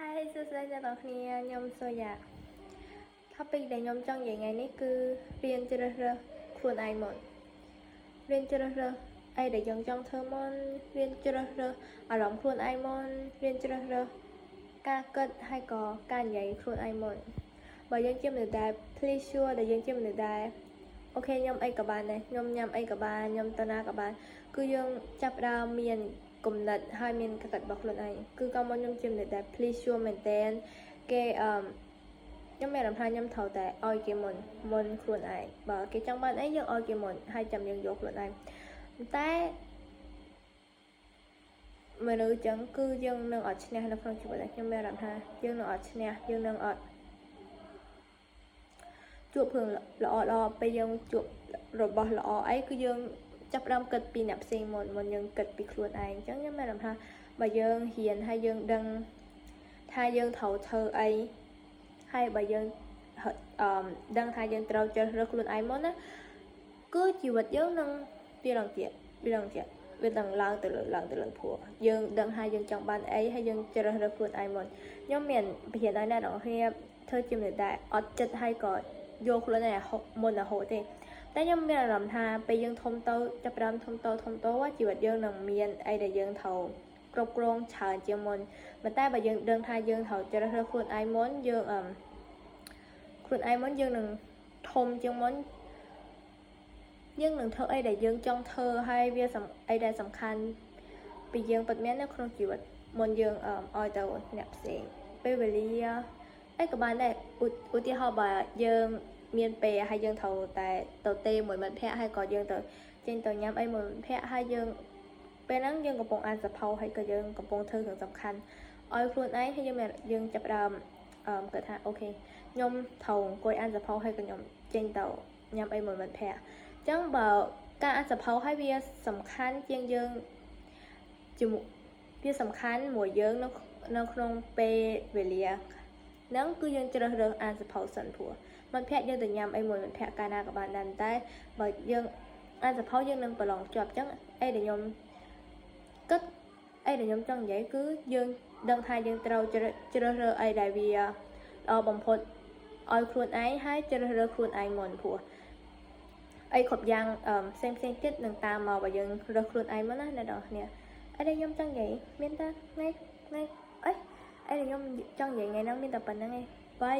Hi សួស្តីអ្នកនរគ្នាខ្ញុំសូយ៉ា topic ដែលខ្ញុំចង់និយាយថ្ងៃនេះគឺរៀនជ្រើសរើសខ្លួនឯងមុនរៀនជ្រើសរើសអីដែលយើងចង់ធ្វើមុនរៀនជ្រើសរើសអារម្មណ៍ខ្លួនឯងមុនរៀនជ្រើសរើសការគិតហើយក៏ការនិយាយខ្លួនឯងមុនបើយើងជាមនុស្សដែល please sure ដែលយើងជាមនុស្សដែលអូខេខ្ញុំអីក៏បានដែរខ្ញុំញ៉ាំអីក៏បានខ្ញុំទៅណាក៏បានគឺយើងចាប់ផ្ដើមមានគំនិតហើយមានកាករបស់ខ្លួនឯងគឺក៏មកខ្ញុំជាមនុស្សដែល please sure មែនតើគេខ្ញុំមានអារម្មណ៍ថាខ្ញុំត្រូវតែឲ្យគេមុនខ្លួនឯងបើគេចង់បានអីយើងឲ្យគេមុនហើយចាំយើងយកខ្លួនឯងតែមនុស្សចឹងគឺយើងនឹងអត់ឈ្នះនៅក្នុងជីវិតខ្ញុំមានអារម្មណ៍ថាយើងនឹងអត់ឈ្នះយើងនឹងអត់ជួបរឿងល្អពេលយើងជួបរបស់ល្អអីគឺយើងចាប់ផ្ដើមគិតពីអ្នកផ្សេងមុនយើងគិតពីខ្លួនឯងអញ្ចឹងខ្ញុំមានអារម្មណ៍ថាបើយើងហ៊ានហើយយើងដឹងថាយើងត្រូវធ្វើអីហើយបើយើងដឹងថាយើងត្រូវជ្រើសរើសខ្លួនឯងមុនណាគឺជីវិតយើងនឹងវាឡើងទៀតវានឹងឡើងទៅលើព្រោះយើងដឹងថាយើងចង់បានអីហើយយើងជ្រើសរើសខ្លួនឯងមុនខ្ញុំមានបរិញ្ញាឲ្យអ្នកនរគ្នាធ្វើជាមនុស្សដែលអត់ចិត្តហើយក៏យកខ្លួនឯងមុនរហូតទេតែខ្ញុំមានអារម្មណ៍ថាពេលយើងធំទៅចាប់ផ្ដើមធំទៅជីវិតយើងនឹងមានអីដែលយើងត្រូវគ្រប់គ្រងច្រើនជាងមុនប៉ុន្តែបើយើងដឹងថាយើងត្រូវជ្រើសរើសខ្លួនឯងមុនយើងខ្លួនឯងមុនយើងនឹងធំជាងមុនយើងនឹងធ្វើអីដែលយើងចង់ធ្វើហើយវាអីដែលសំខាន់ពីយើងពិតមែននៅក្នុងជីវិតមុនយើងឲ្យទៅអ្នកផ្សេងពេលវេលាអីក៏បានដែរឧទាហរណ៍បើយើងមានពេលហើយយើងត្រូវតែទៅទេមួយមិត្តភ័ក្តិហើយក៏យើងទៅចេញទៅញ៉ាំអីមួយមិត្តភ័ក្តិហើយយើងពេលហ្នឹងយើងកំពុងអានសភៅហើយក៏យើងកំពុងធ្វើរឿងសំខាន់ឲ្យខ្លួនឯងហើយយើងចាប់ផ្ដើមគាត់ថាអូខេខ្ញុំត្រូវអង្គុយអានសភៅហើយក៏ខ្ញុំចេញទៅញ៉ាំអីមួយមិត្តភ័ក្តិអញ្ចឹងបើការអានសភៅហើយវាសំខាន់ជាងយើងជាមួយវាសំខាន់មួយយើងនៅក្នុងពេលវេលាហ្នឹងគឺយើងជ្រើសរើសអានសភៅសិនព្រោះមិត្តភ័ក្តិយើងទៅញ៉ាំអីមួយមិត្តភ័ក្តិកាលណាក៏បានដែរតែបើយើងអានសភៅយើងនឹងប្រឡងជាប់អញ្ចឹងអីដែលខ្ញុំគិតអីដែលខ្ញុំចង់និយាយគឺយើងដឹងថាយើងត្រូវជ្រើសរើសអីដែលវាល្អបំផុតឲ្យខ្លួនឯងហើយជ្រើសរើសខ្លួនឯងមុនព្រោះអីគ្រប់យ៉ាងផ្សេងទៀតនឹងតាមមកបើយើងរើសខ្លួនឯងមុនណាអ្នកនរគ្នាអីដែលខ្ញុំចង់និយាយមានតែថ្ងៃអីដែលខ្ញុំចង់និយាយថ្ងៃហ្នឹងមានតែប៉ុណ្្នឹងឯងបាយ